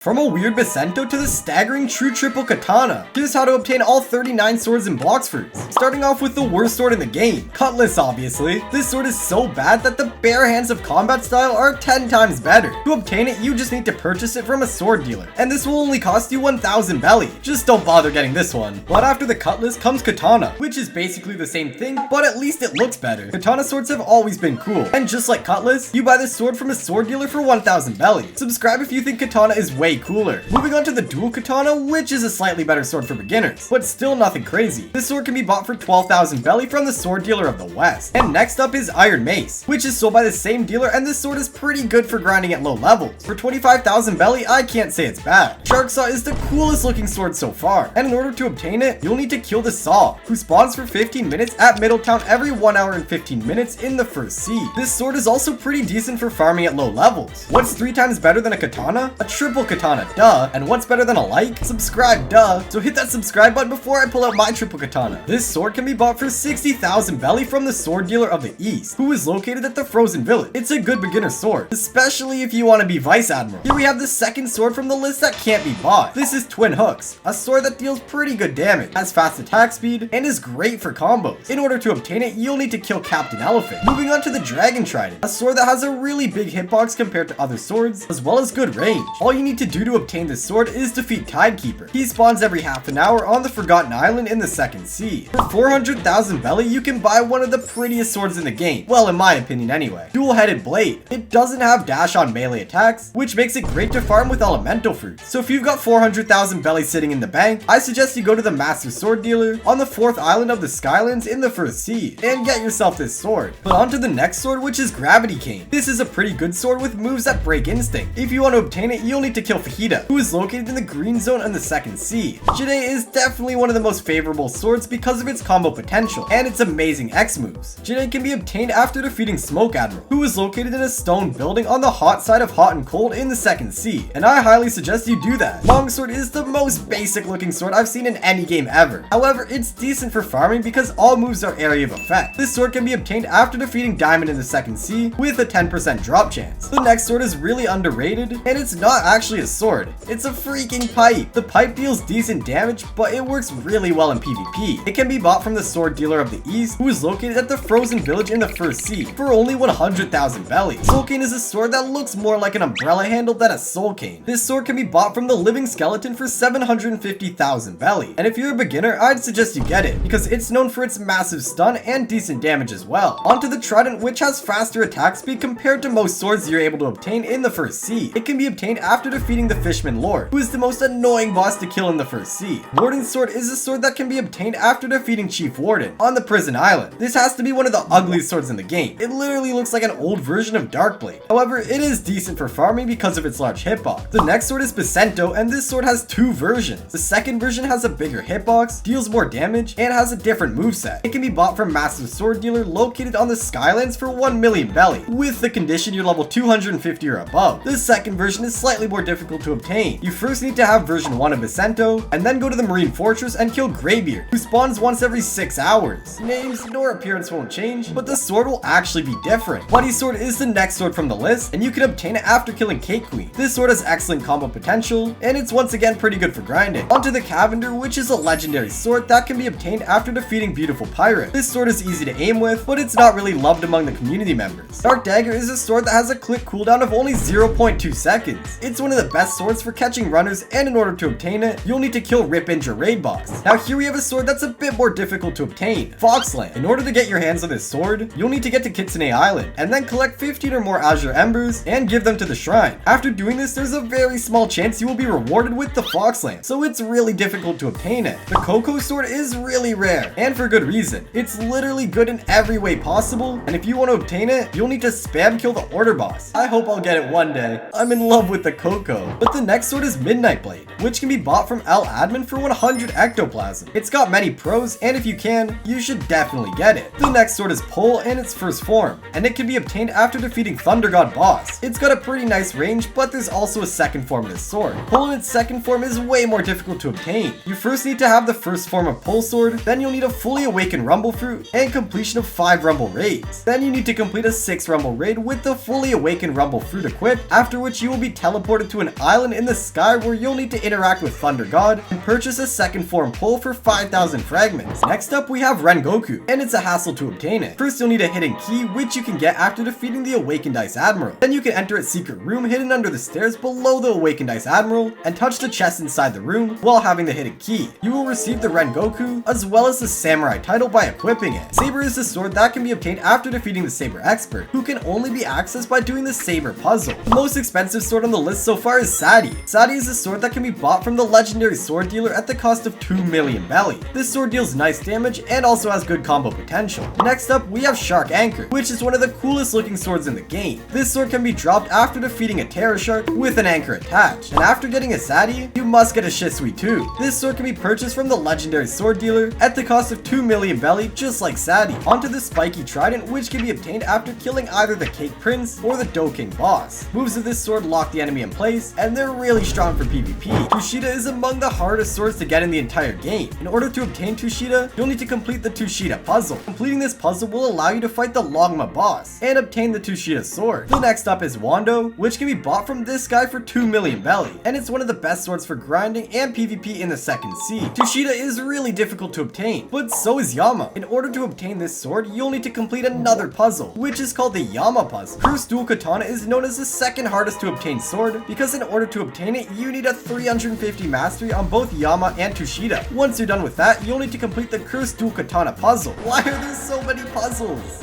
From a weird Basento to the staggering true triple katana, here's how to obtain all 39 swords in Blox fruits. Starting off with the worst sword in the game, Cutlass obviously. This sword is so bad that the bare hands of combat style are 10 times better. To obtain it, you just need to purchase it from a sword dealer, and this will only cost you 1000 belly. Just don't bother getting this one. But after the Cutlass comes Katana, which is basically the same thing, but at least it looks better. Katana swords have always been cool, and just like Cutlass, you buy this sword from a sword dealer for 1000 belly. Subscribe if you think Katana is way cooler. Moving on to the dual katana, which is a slightly better sword for beginners, but still nothing crazy. This sword can be bought for 12,000 belly from the sword dealer of the West. And next up is Iron Mace, which is sold by the same dealer, and this sword is pretty good for grinding at low levels. For 25,000 belly, I can't say it's bad. Shark Saw is the coolest looking sword so far, and in order to obtain it, you'll need to kill the Saw, who spawns for 15 minutes at Middletown every 1 hour and 15 minutes in the first seed. This sword is also pretty decent for farming at low levels. What's 3 times better than a katana? A triple katana, duh. And what's better than a like? Subscribe, duh. So hit that subscribe button before I pull out my triple katana. This sword can be bought for 60,000 belly from the sword dealer of the East, who is located at the Frozen Village. It's a good beginner sword, especially if you want to be Vice Admiral. Here we have the second sword from the list that can't be bought. This is Twin Hooks, a sword that deals pretty good damage, has fast attack speed, and is great for combos. In order to obtain it, you'll need to kill Captain Elephant. Moving on to the Dragon Trident, a sword that has a really big hitbox compared to other swords, as well as good range. All you need to do to obtain this sword is defeat Tidekeeper. He spawns every half an hour on the Forgotten Island in the second seed. For 400,000 belly, you can buy one of the prettiest swords in the game. Well, in my opinion anyway. Dual-headed blade. It doesn't have dash on melee attacks, which makes it great to farm with elemental fruits. So if you've got 400,000 belly sitting in the bank, I suggest you go to the Master Sword Dealer on the 4th island of the Skylands in the first seed, and get yourself this sword. But on to the next sword, which is Gravity Cane. This is a pretty good sword with moves that break instinct. If you want to obtain it, you'll need to kill Fajita, who is located in the green zone on the second seed. Jide is definitely one of the most favorable swords because of its combo potential and its amazing X moves. Jide can be obtained after defeating Smoke Admiral, who is located in a stone building on the hot side of Hot and Cold in the second seed, and I highly suggest you do that. Longsword is the most basic looking sword I've seen in any game ever. However, it's decent for farming because all moves are area of effect. This sword can be obtained after defeating Diamond in the second seed with a 10% drop chance. The next sword is really underrated, and it's not actually a sword. It's a freaking pipe. The pipe deals decent damage, but it works really well in PvP. It can be bought from the sword dealer of the East, who is located at the Frozen Village in the first seed, for only 100,000 belly. Soul Cane is a sword that looks more like an umbrella handle than a soul cane. This sword can be bought from the Living Skeleton for 750,000 belly, and if you're a beginner, I'd suggest you get it, because it's known for its massive stun and decent damage as well. Onto the Trident, which has faster attack speed compared to most swords you're able to obtain in the first seed. It can be obtained after defeating the Fishman Lord, who is the most annoying boss to kill in the first seed. Warden's Sword is a sword that can be obtained after defeating Chief Warden on the prison island. This has to be one of the ugliest swords in the game. It literally looks like an old version of Darkblade. However, it is decent for farming because of its large hitbox. The next sword is Basento, and this sword has 2 versions. The second version has a bigger hitbox, deals more damage, and has a different moveset. It can be bought from Master Sword Dealer located on the Skylands for 1 million belly, with the condition you're level 250 or above. The second version is slightly more difficult to obtain. You first need to have version 1 of Basento, and then go to the Marine Fortress and kill Greybeard, who spawns once every 6 hours. Names nor appearance won't change, but the sword will actually be different. Bloody Sword is the next sword from the list, and you can obtain it after killing Cake Queen. This sword has excellent combo potential, and it's once again pretty good for grinding. Onto the Cavender, which is a legendary sword that can be obtained after defeating Beautiful Pirate. This sword is easy to aim with, but it's not really loved among the community members. Dark Dagger is a sword that has a click cooldown of only 0.2 seconds. It's one of the best swords for catching runners, and in order to obtain it, you'll need to kill Ripinja raid boss. Now here we have a sword that's a bit more difficult to obtain, Foxland. In order to get your hands on this sword, you'll need to get to Kitsune Island, and then collect 15 or more Azure Embers, and give them to the shrine. After doing this, there's a very small chance you will be rewarded with the Foxland, so it's really difficult to obtain it. The Coco sword is really rare, and for good reason. It's literally good in every way possible, and if you want to obtain it, you'll need to spam kill the order boss. I hope I'll get it one day. I'm in love with the Coco. But the next sword is Midnight Blade, which can be bought from El Admin for 100 ectoplasm. It's got many pros, and if you can, you should definitely get it. The next sword is Pole in its first form, and it can be obtained after defeating Thunder God boss. It's got a pretty nice range, but there's also a second form of this sword. Pole in its second form is way more difficult to obtain. You first need to have the first form of Pole Sword, then you'll need a fully awakened Rumble Fruit, and completion of 5 Rumble Raids. Then you need to complete a 6 Rumble Raid with the fully awakened Rumble Fruit equipped, after which you will be teleported to an an island in the sky where you'll need to interact with Thunder God and purchase a second form pull for 5,000 fragments. Next up, we have Rengoku, and it's a hassle to obtain it. First, you'll need a hidden key, which you can get after defeating the Awakened Ice Admiral. Then you can enter a secret room hidden under the stairs below the Awakened Ice Admiral and touch the chest inside the room while having the hidden key. You will receive the Rengoku as well as the Samurai title by equipping it. Saber is the sword that can be obtained after defeating the Saber Expert, who can only be accessed by doing the Saber puzzle. The most expensive sword on the list so far is Sadi. Sadi is a sword that can be bought from the legendary sword dealer at the cost of 2 million belly. This sword deals nice damage and also has good combo potential. Next up, we have Shark Anchor, which is one of the coolest looking swords in the game. This sword can be dropped after defeating a Terror Shark with an anchor attached. And after getting a Sadi, you must get a Shisui too. This sword can be purchased from the legendary sword dealer at the cost of 2 million belly, just like Sadi. Onto the Spiky Trident, which can be obtained after killing either the Cake Prince or the Do King boss. Moves of this sword lock the enemy in place, and they're really strong for PvP. Tushita is among the hardest swords to get in the entire game. In order to obtain Tushita, you'll need to complete the Tushita puzzle. Completing this puzzle will allow you to fight the Longma boss and obtain the Tushita sword. The next up is Wando, which can be bought from this guy for 2 million belly, and it's one of the best swords for grinding and PvP in the second sea. Tushita is really difficult to obtain, but so is Yama. In order to obtain this sword, you'll need to complete another puzzle, which is called the Yama puzzle. Cursed Dual Katana is known as the second hardest to obtain sword, because in order to obtain it, you need a 350 mastery on both Yama and Tushita. Once you're done with that, you'll need to complete the Cursed Dual Katana puzzle. Why are there so many puzzles?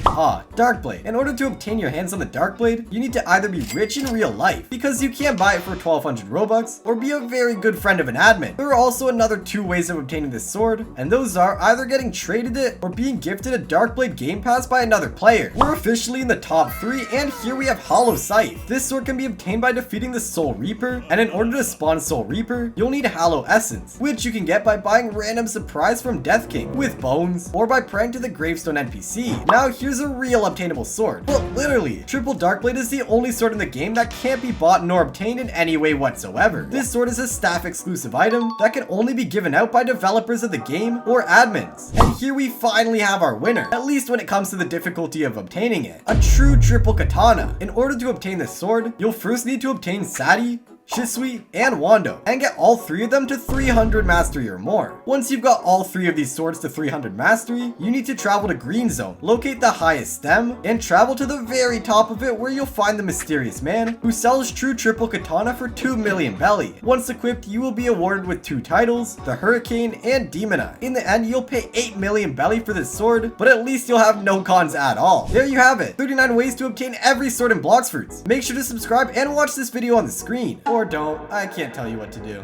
Darkblade. In order to obtain your hands on the Darkblade, you need to either be rich in real life, because you can't buy it for 1200 Robux, or be a very good friend of an admin. There are also another 2 ways of obtaining this sword, and those are either getting traded it or being gifted a Darkblade Game Pass by another player. We're officially in the top 3, and here we have Hollow Scythe. This sword can be obtained by defeating the Soul Reaper, and in order to spawn Soul Reaper, you'll need Hallow Essence, which you can get by buying random supplies from Death King with bones, or by praying to the Gravestone NPC. Now here's a real obtainable sword. But literally, Triple Darkblade is the only sword in the game that can't be bought nor obtained in any way whatsoever. This sword is a staff exclusive item that can only be given out by developers of the game or admins. And here we finally have our winner, at least when it comes to the difficulty of obtaining it. A true triple katana. In order to obtain this sword, you'll first need to obtain Sadi, Shisui, and Wando, and get all 3 of them to 300 mastery or more. Once you've got all 3 of these swords to 300 mastery, you need to travel to Green Zone, locate the highest stem, and travel to the very top of it where you'll find the mysterious man who sells true triple katana for 2 million belly. Once equipped, you will be awarded with 2 titles, the Hurricane and Demon Eye. In the end, you'll pay 8 million belly for this sword, but at least you'll have no cons at all. There you have it, 39 ways to obtain every sword in Blox Fruits. Make sure to subscribe and watch this video on the screen. Or don't, I can't tell you what to do.